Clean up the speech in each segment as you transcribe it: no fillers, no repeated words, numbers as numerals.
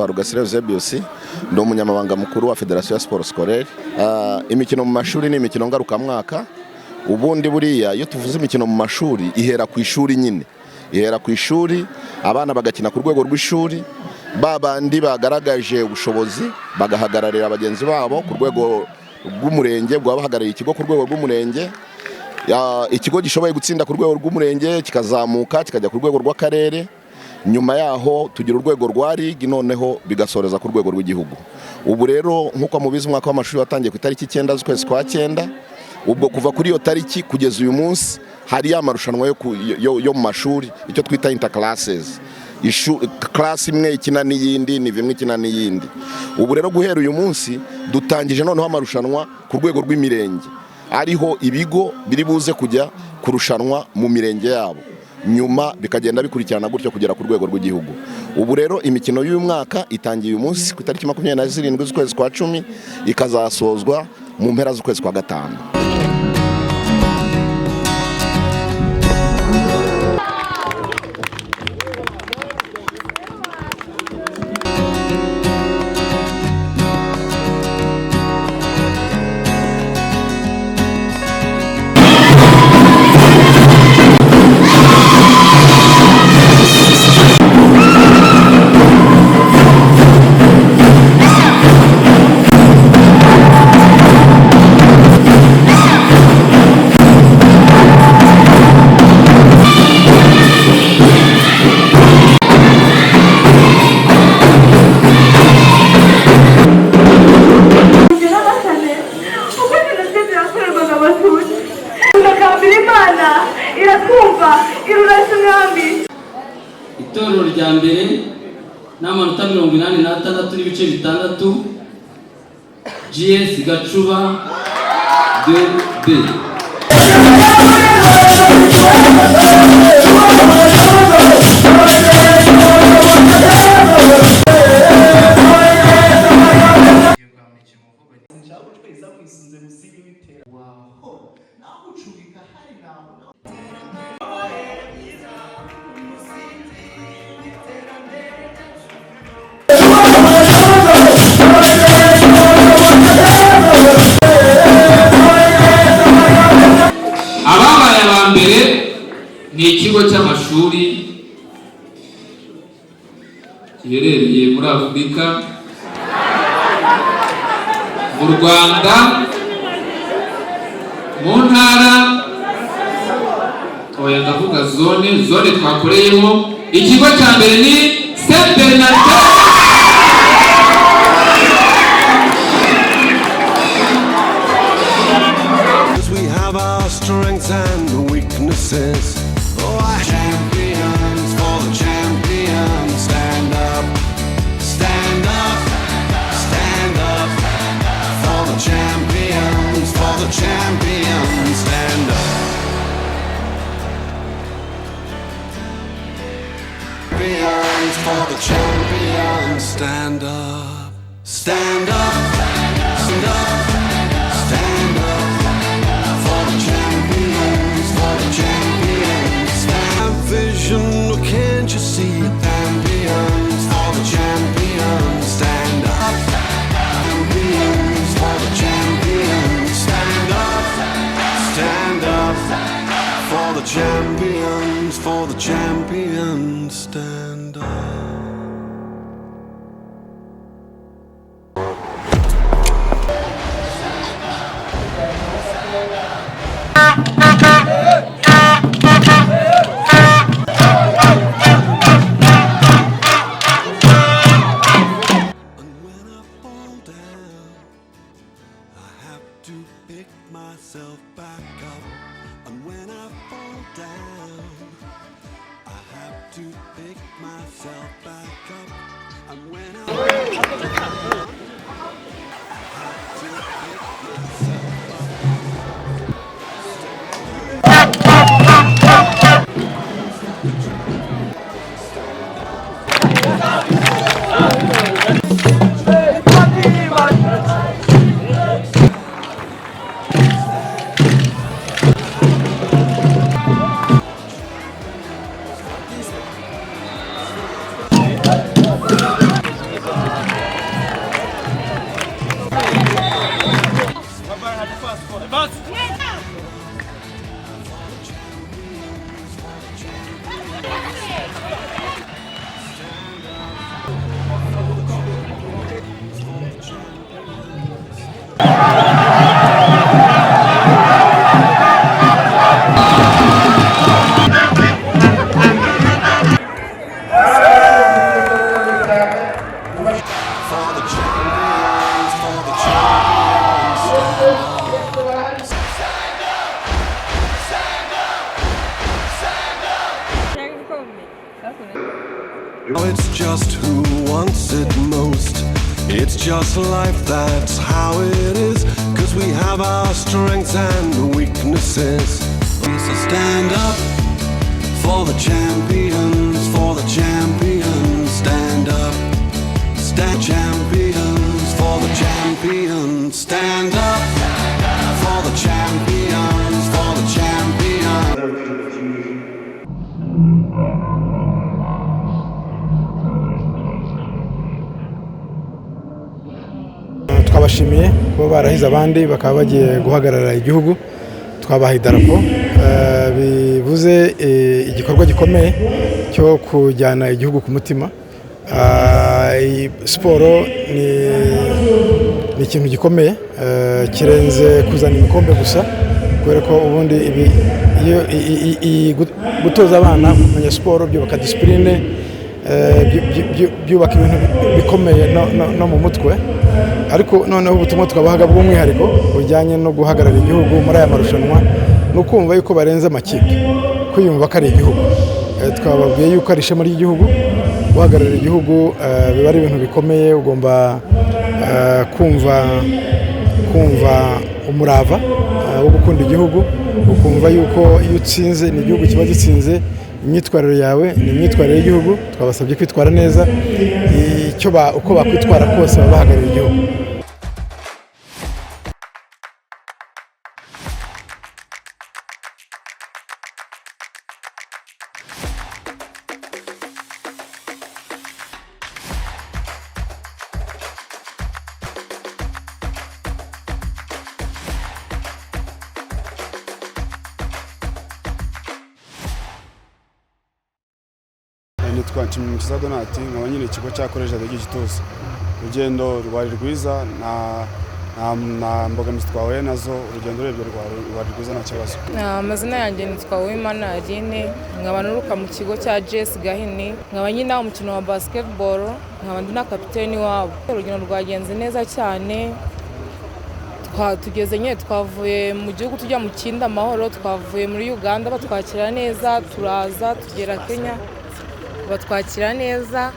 nitwa Rugasire Eusebius, ndi umunyamabanga mukuru wa Federation ya Sport Scolaire. Imikino mu mashuri ni imikino ngarukamwaka. Ubundi buriya iyo tuvuze imikino mu mashuri ihera ku ishuri nyine. Ihera ku ishuri, abana bagakina ku rwego rw'ishuri, babandi bagaragaje ubushobozi bagahagararira abagenzi babo ku rwego rw'umurenge, bahagarariye ikigo ku rwego rw'umurenge. Ikigo gishoboye gutsinda ku rwego rw'umurenge kikazamuka kikajya ku rwego rw'akarere, nyuma yaho tugira urwego rwa ligue, noneho bigasoreza ku rwego rw'igihugu. Ubu rero nkuko mubizi umwaka w'amashuri watangiye ku itariki 9 z'ukwezi kwa 9, ubwo kuva kuri iyo tariki kugeza uyu munsi hari amarushanwa yo mu mashuri, icyo twita interclasses. Class imwe ikina n'iyindi, ni bimwe ikina n'iyindi. Ubu rero guhera uyu munsi dutangije noneho amarushanwa ku rwego rw'imirenge, ariho ibigo biri buze kujya kurushanwa mu mirenge yabo, nyuma bikagenda bikurikirana gutyo kugera ku rwego rw'igihugu. Ubu rero imikino y'uyu mwaka itangiye uyu munsi ku itariki 27 z'ukwezi kwa 10, ikazasozwa mu mpera z'ukwezi kwa 5. Itorero rya mbere n'amanota 86 n'ibice 6, GS Gacuba 2B. Ni ikigo cy'amashuri giherereye muri Afurika, mu Rwanda, mu ntara oya ndavuga zone twakoreyemo. Ikigo cya mbere ni Saint Bernard. We have our strengths and weaknesses. Champions for the champions, stand up, stand up, stand up for the champions, stand up. Champions for the champions, stand up, stand up, stand up, stand up for the champions, vision, can't you see it? Champions for the champions, stand up. Champions for the champions, stand up. Stand up for the champions, stand up. Myself back up, and when I fall down, I have to pick myself back up, and when I Oh, it's just who wants it most. It's just life, that's how it is. 'Cause we have our strengths and weaknesses. So stand up for the champions, for the champions. Stand up, stand champions, for the champions. Stand up for the champions, for the champions. Twabashimiye kuba barahize abandi bakaba bagiye guhagarara igihugu, twabaha idarapo bivuze igikorwa gikomeye cyo kujyana igihugu ku mutima. Siporo ni ikintu gikomeye kirenze kuzana ibikombe gusa, kubera ko ubundi gutoza abana kumenya siporo byubaka disipurine, byubaka ibintu bikomeye no mu mutwe. Ariko noneho ubutumwa twabahaga bw'umwihariko bujyanye no guhagarara igihugu muri aya marushanwa ni ukumva yuko barenze amakipe, kwiyumva ko ari igihugu. Twababwiye yuko ari ishema ry'igihugu, guhagararira igihugu biba ari ibintu bikomeye. Ugomba kumva umurava wo gukunda igihugu, ukumva yuko iyo utsinze ni igihugu kiba gitsinze. Imyitwarire yawe ni imyitwarire y'igihugu, twabasabye kwitwara neza, uko bakwitwara kose baba bahagarariye igihugu. Nitwa Nshimiyumukiza Donati, nkaba nyine ikigo cya College de Gitoza. Urugendo rwari rwiza, nta mbogamizi twahuye nazo, urugendo urebye rwari rwiza nta kibazo. Amazina yanjye nitwa Uwimana Aline, nkaba nuruka mu kigo cya JS Gahini, nkaba nyina umukino wa basketball, nkaba ndi na kapiteni wabo. Urugendo rwagenze neza cyane, twavuye mu gihugu tujya mu kindi amahoro, twavuye muri Uganda batwakira neza, turaza tugera Kenya batwakira neza,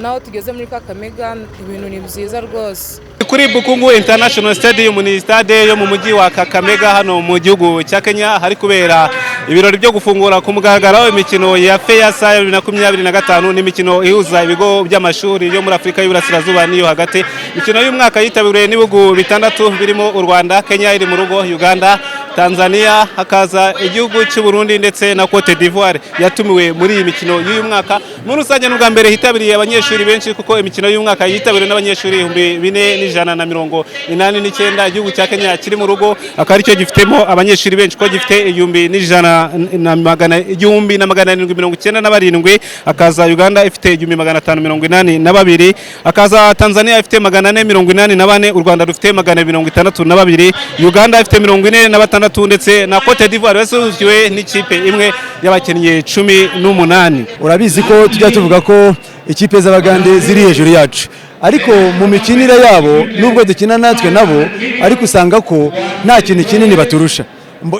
naho tugeze muri Kakamega ibintu ni byiza rwose. Kuri Bukungu International Stadium ni stade yo mu mujyi wa Kakamega hano mu gihugu cya Kenya, hari kubera ibirori byo gufungura ku mugaragaro imikino ya FEASA 2025 n'imikino ihuza ibigo by'amashuri yo muri Afrika y'Uburasirazuba niyo hagati. Imikino y'umwaka yitabiriwe n'ibihugu bitandatu birimo u Rwanda, Kenya iri mu rugo, Uganda, Tanzania, hakaza igihugu cy'u Burundi ndetse na Cote d'Ivoire yatumiwe muri iyi mikino y'uyu mwaka. Muri rusange n'ubwa mbere hitabiriye abanyeshuri benshi, kuko imikino y'umwaka yitabiriwe n'abanyeshuri 4189. Igihugu cya Kenya kiri mu rugo akaba aricyo gifitemo abanyeshuri benshi, ko gifite 1797, akaza Uganda ifite 1582, akaza Tanzania ifite 484, u Rwanda rufite 462, Uganda ifite 46 ndetse na Cote d'Ivoire yasubiwe n'ikipe imwe y'abakinnyi 18. Urabizi ko tujya tuvuga ko ikipe z'Abagande ziri hejuru yacu, ariko mu mikinire yabo nubwo dukina natwe nabo, ariko usanga ko nta kintu kinini baturusha.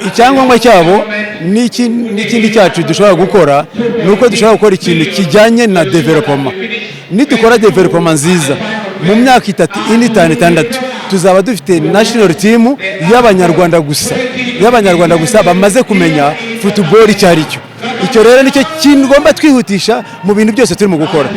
Icyangombwa cyabo n'ikindi cyacu dushobora gukora nuko dushobora gukora ikintu kijyanye na development. Nidukora development nziza mu myaka 3, 5, 6 tuzaba dufite national team y'Abanyarwanda gusa bamaze kumenya football icyo ari cyo. Icyo rero nicyo kintu ngomba twihutisha mu bintu byose turimo gukora.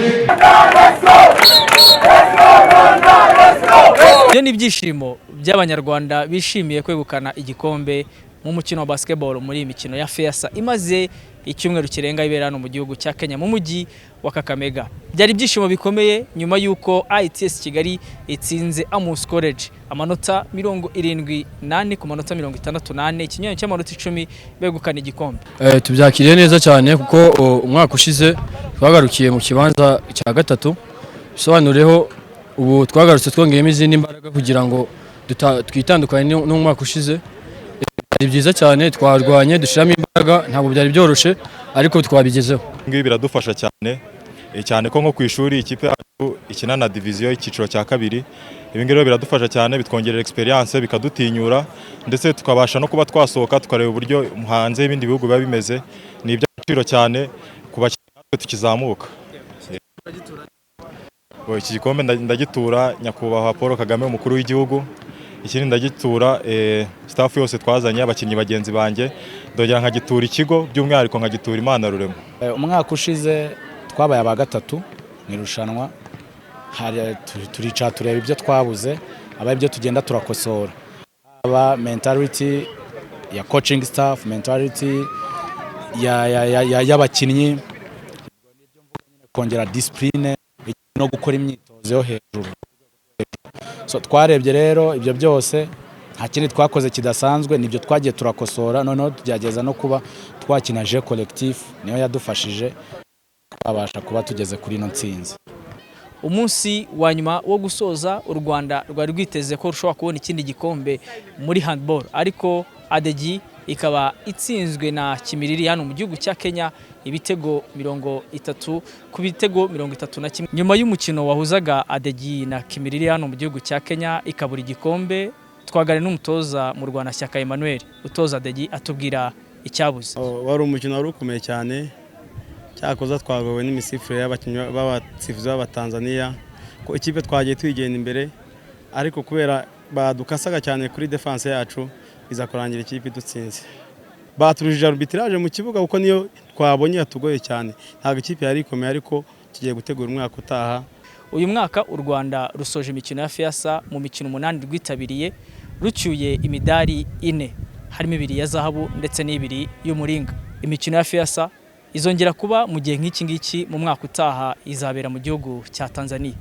Ibyo ni ibyishimo by'Abanyarwanda bishimiye kwegukana igikombe mu mukino wa basketball muri iyi mikino ya FEASA imaze icyumweru kirenga ibera hano mu gihugu cya Kenya mu mujyi wa Kakamega. Byari ibyishimo bikomeye nyuma y'uko ITS Kigali itsinze Amos College amanota 78 ku manota 68, ikinyuranyo cy'amanota 10 begukana igikombe. Tubyakiriye neza cyane kuko umwaka ushize twagarukiye mu kibanza cya gatatu, bisobanureho ubu twagarutse twongeyemo izindi imbaraga kugira ngo twitandukanye n'umwaka ushize. Ari byiza cyane, twarwanye dushiramo imbaraga, ntabwo byari byoroshe ariko twabigezeho. Ngibi biradufasha cyane ko nko ku ishuri ikipe yacu ikina na division y'ikiciro cya kabiri. Ibi ngiro biradufasha cyane, bitwongerera experience, bikadutinyura ndetse tukabasha no kuba twasohoka tukareba uburyo hanze y'ibindi bihugu biba bimeze. Ni iby'agaciro cyane kuba tukizamuka. Iki gikombe ndagitura nyakubahwa Paul Kagame umukuru w'igihugu. Ikindi ndagitura staff yose twazanye, abakinnyi bagenzi banjye, ndongera nkagitura ikigo, by'umwihariko nkagitura Imana Rurema. Umwaka ushize twabaye aba gatatu mu irushanwa, turica tureba ibyo twabuze, aba ibyo tugenda turakosora, aba mentality ya coaching staff, mentality y'abakinnyi, kongera discipline no gukora imyitozo yo hejuru. So twarebye rero ibyo byose, nta kindi twakoze kidasanzwe, nibyo twagiye turakosora, noneho tugerageza no kuba twakina je collectif, niyo yadufashije twabasha kuba tugeze kuri ino ntsinzi. Umunsi wa nyuma wo gusoza, u Rwanda rwari rwiteze ko rushobora kubona ikindi gikombe muri handball, ariko ADEGI ikaba itsinzwe na Kimiriri hano mu gihugu cya Kenya ibitego 30 ku bitego 31. Nyuma y'umukino wahuzaga ADEGI na Kimiriri hano mu gihugu cya Kenya ikabura igikombe, twagane n'umutoza mu Rwanda Shyaka Emmanuel utoza ADEGI atubwira icyabuze. Wari umukino wari ukomeye cyane, cyakoza twagowe n'imisifure y'abakinnyi b'abasifuzi b'Abatanzania ko ikipe twagiye twigenda imbere, ariko kubera badukasaga cyane kuri defense yacu biza kurangira ikipe dutsinze. Baturujije arbitrage mu kibuga kuko niyo twabonye yatugoye cyane, ntabwo ikipe yari ikomeye, ariko kigiye gutegura umwaka utaha. Uyu mwaka u Rwanda rusoje imikino ya FEASA mu mikino 8 rwitabiriye, rucyuye imidari 4, harimo 2 ya zahabu ndetse n'2 y'umuringa. Imikino ya FEASA izongera kuba mu gihe nk'iki ngiki mu mwaka utaha, izabera mu gihugu cya Tanzania.